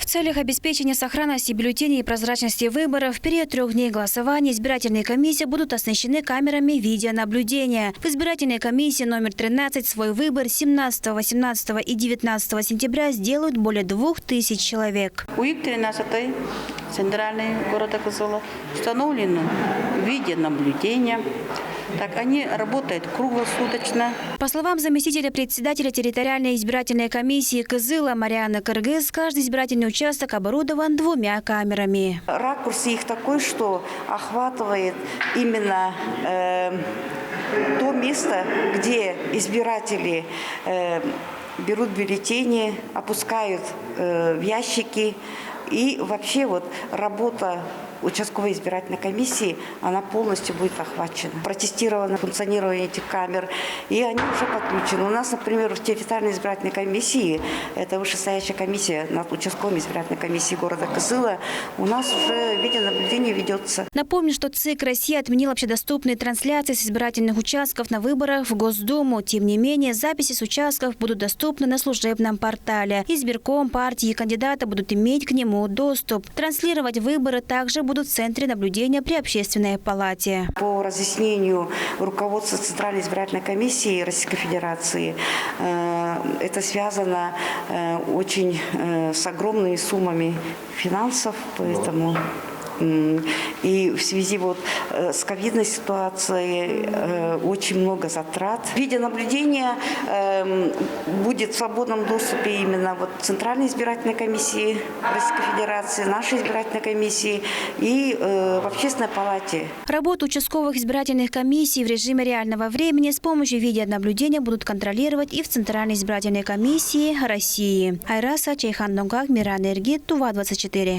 В целях обеспечения сохранности бюллетеней и прозрачности выборов в период 3 дней голосования избирательные комиссии будут оснащены камерами видеонаблюдения. В избирательной комиссии номер 13 свой выбор 17, 18 и 19 сентября сделают более 2000 человек. У 13-й центральной города Кызыла установлено видеонаблюдение. Так, они работают круглосуточно. По словам заместителя председателя территориальной избирательной комиссии Кызыла Марианы Кыргыз, каждый избирательный участок оборудован 2 камерами. Ракурс их такой, что охватывает именно то место, где избиратели берут бюллетени, опускают в ящики. И вообще вот работа участковой избирательной комиссии, она полностью будет охвачена. Протестировано функционирование этих камер, и они уже подключены. У нас, например, в территориальной избирательной комиссии, это вышестоящая комиссия над участковой избирательной комиссией города Кызыла, у нас уже видеонаблюдение ведется. Напомню, что ЦИК России отменил общедоступные трансляции с избирательных участков на выборах в Госдуму. Тем не менее, записи с участков будут доступны на служебном портале. Избирком, партии и кандидаты будут иметь к нему доступ. Транслировать выборы также будут в Центре наблюдения при Общественной палате. По разъяснению руководства Центральной избирательной комиссии Российской Федерации, это связано очень с огромными суммами финансов, поэтому и в связи вот с ковидной ситуацией очень много затрат. Видеонаблюдение будет в свободном доступе именно вот Центральной избирательной комиссии Российской Федерации, нашей избирательной комиссии и в Общественной палате. Работу участковых избирательных комиссий в режиме реального времени с помощью видеонаблюдения будут контролировать и в Центральной избирательной комиссии России. Айраса Чайхан Донгак, Миран Эргит, Тува 24.